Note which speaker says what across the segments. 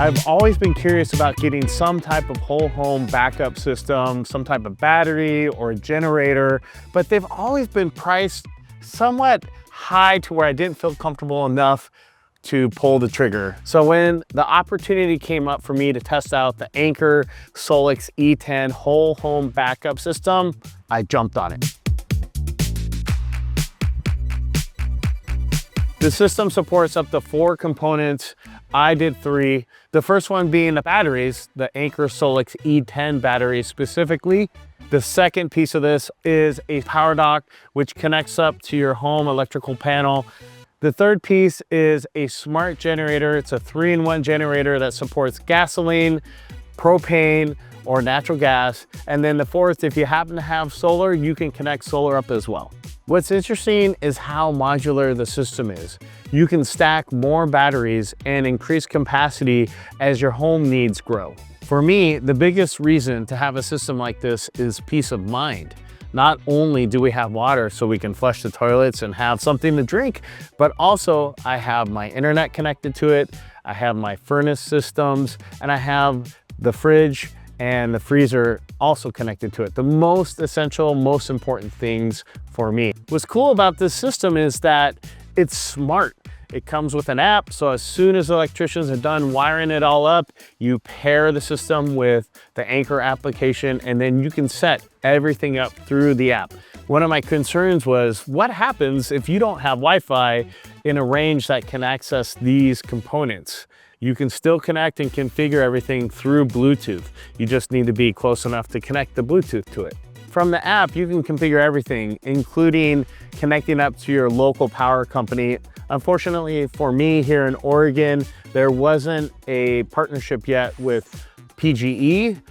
Speaker 1: I've always been curious about getting some type of whole home backup system, some type of battery or a generator, but they've always been priced somewhat high to where I didn't feel comfortable enough to pull the trigger. So when the opportunity came up for me to test out the Anker Solix E10 whole home backup system, I jumped on it. The system supports up to 4 components. I did 3. The first one being the batteries, the Anker Solix E10 batteries specifically. The second piece of this is a power dock, which connects up to your home electrical panel. The third piece is a smart generator. It's a 3-in-1 generator that supports gasoline, propane, or natural gas. And then the fourth, if you happen to have solar, you can connect solar up as well. What's interesting is how modular the system is. You can stack more batteries and increase capacity as your home needs grow. For me, the biggest reason to have a system like this is peace of mind. Not only do we have water so we can flush the toilets and have something to drink, but also I have my internet connected to it, I have my furnace systems, and I have the fridge and the freezer also connected to it. The most essential, most important things for me. What's cool about this system is that it's smart. It comes with an app, so as soon as electricians are done wiring it all up, you pair the system with the Anker application, and then you can set everything up through the app. One of my concerns was, what happens if you don't have Wi-Fi in a range that can access these components? You can still connect and configure everything through Bluetooth. You just need to be close enough to connect the Bluetooth to it. From the app, you can configure everything, including connecting up to your local power company. Unfortunately for me here in Oregon, there wasn't a partnership yet with PGE,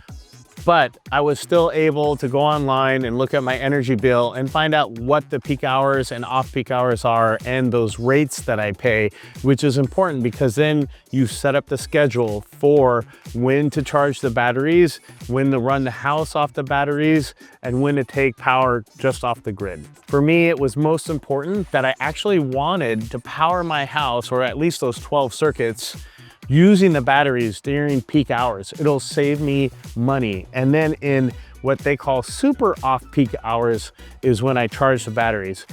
Speaker 1: but I was still able to go online and look at my energy bill and find out what the peak hours and off-peak hours are and those rates that I pay, which is important because then you set up the schedule for when to charge the batteries, when to run the house off the batteries, and when to take power just off the grid. For me, it was most important that I actually wanted to power my house, or at least those 12 circuits, using the batteries during peak hours. It'll save me money. And then in what they call super off-peak hours is when I charge the batteries.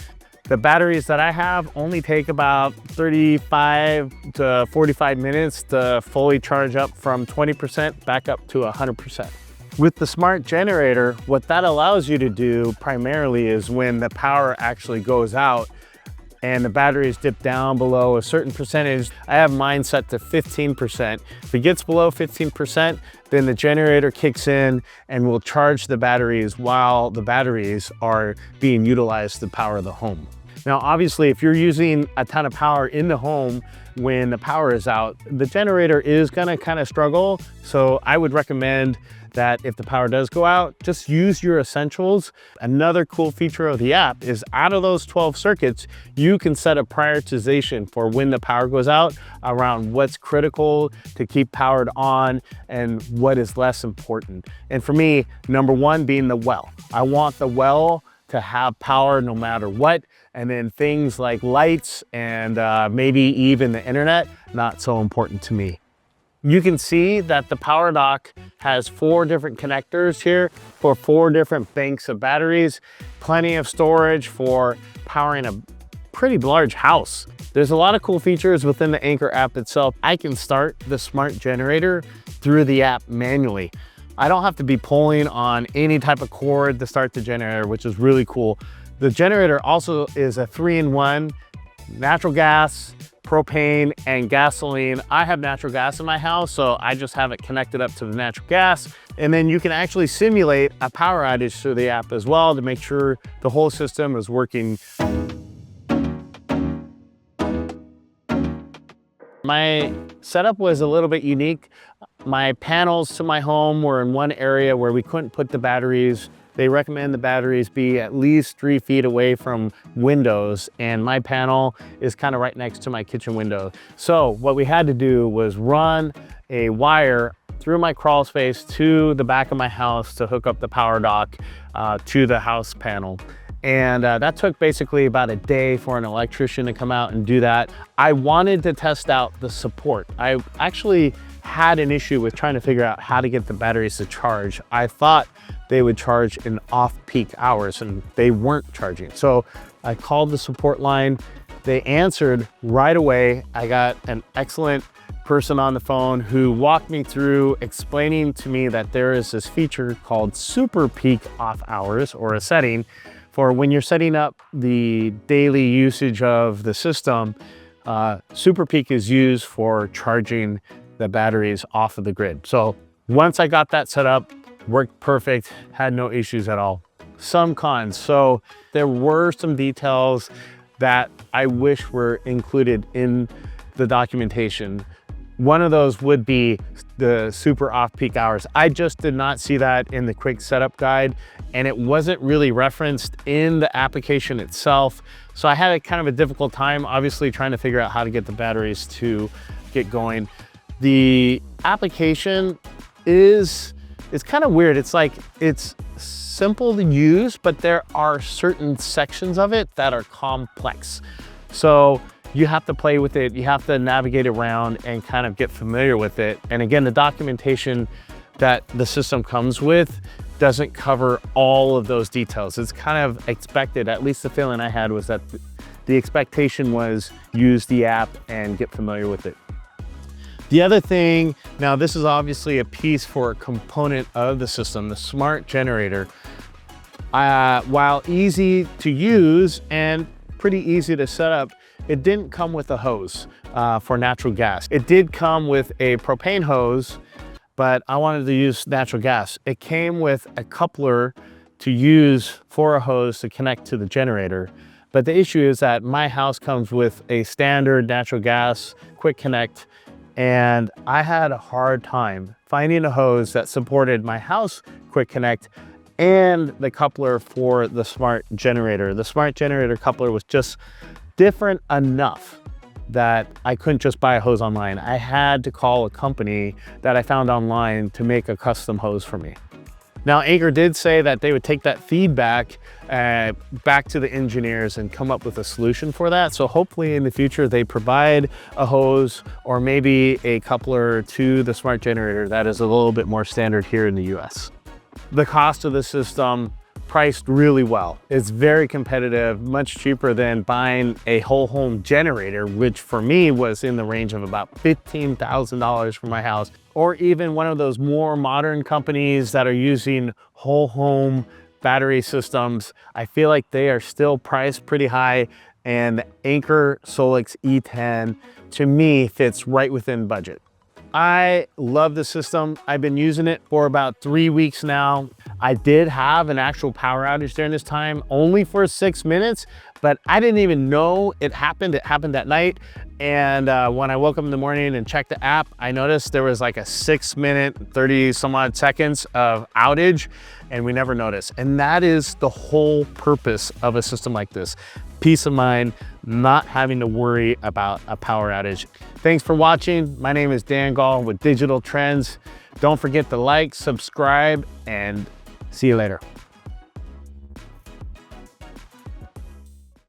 Speaker 1: The batteries that I have only take about 35 to 45 minutes to fully charge up from 20% back up to 100%. With the smart generator, what that allows you to do primarily is when the power actually goes out and the batteries dip down below a certain percentage, I have mine set to 15%. If it gets below 15%, then the generator kicks in and will charge the batteries while the batteries are being utilized to power the home. Now, obviously, if you're using a ton of power in the home when the power is out, the generator is gonna kind of struggle. So I would recommend that if the power does go out, just use your essentials. Another cool feature of the app is out of those 12 circuits, you can set a prioritization for when the power goes out around what's critical to keep powered on and what is less important. And for me, number one being the well. I want the well to have power no matter what. And then things like lights and maybe even the internet, not so important to me. You can see that the power dock has 4 different connectors here for 4 different banks of batteries, plenty of storage for powering a pretty large house. There's a lot of cool features within the Anker app itself. I can start the smart generator through the app manually. I don't have to be pulling on any type of cord to start the generator, which is really cool. The generator also is a 3-in-1, natural gas, propane, and gasoline. I have natural gas in my house, so I just have it connected up to the natural gas. And then you can actually simulate a power outage through the app as well to make sure the whole system is working. My setup was a little bit unique. My panels to my home were in one area where we couldn't put the batteries. They recommend the batteries be at least 3 feet away from windows, and my panel is kind of right next to my kitchen window. So what we had to do was run a wire through my crawl space to the back of my house to hook up the power dock to the house panel. And that took basically about a day for an electrician to come out and do that. I wanted to test out the support. I actually had an issue with trying to figure out how to get the batteries to charge. I thought they would charge in off-peak hours and they weren't charging. So I called the support line. They answered right away. I got an excellent person on the phone who walked me through explaining to me that there is this feature called super peak off hours, or a setting for when you're setting up the daily usage of the system. Super peak is used for charging the batteries off of the grid. So once I got that set up, worked perfect, had no issues at all. Some cons. So there were some details that I wish were included in the documentation. One of those would be the super off-peak hours. I just did not see that in the quick setup guide, and it wasn't really referenced in the application itself. So I had a kind of a difficult time, obviously, trying to figure out how to get the batteries to get going. The application is kind of weird. It's like, it's simple to use, but there are certain sections of it that are complex. So you have to play with it, you have to navigate around and kind of get familiar with it. And again, the documentation that the system comes with doesn't cover all of those details. It's kind of expected, at least the feeling I had was that the expectation was use the app and get familiar with it. The other thing, now this is obviously a piece for a component of the system, the smart generator. While easy to use and pretty easy to set up, it didn't come with a hose for natural gas. It did come with a propane hose, but I wanted to use natural gas. It came with a coupler to use for a hose to connect to the generator. But the issue is that my house comes with a standard natural gas quick connect, and I had a hard time finding a hose that supported my house quick connect and the coupler for the smart generator. The smart generator coupler was just different enough that I couldn't just buy a hose online. I had to call a company that I found online to make a custom hose for me. Now, Anker did say that they would take that feedback back to the engineers and come up with a solution for that. So hopefully in the future, they provide a hose or maybe a coupler to the smart generator that is a little bit more standard here in the US. The cost of the system, priced really well. It's very competitive, much cheaper than buying a whole home generator, which for me was in the range of about $15,000 for my house, or even one of those more modern companies that are using whole home battery systems. I feel like they are still priced pretty high, and the Anker Solix E10 to me fits right within budget. I love the system. I've been using it for about 3 weeks now. I did have an actual power outage during this time, only for 6 minutes, but I didn't even know it happened. It happened that night. And when I woke up in the morning and checked the app, I noticed there was like a 6 minute, 30 some odd seconds of outage, and we never noticed. And that is the whole purpose of a system like this. Peace of mind, not having to worry about a power outage. Thanks for watching. My name is Dan Gall with Digital Trends. Don't forget to like, subscribe, and see you later.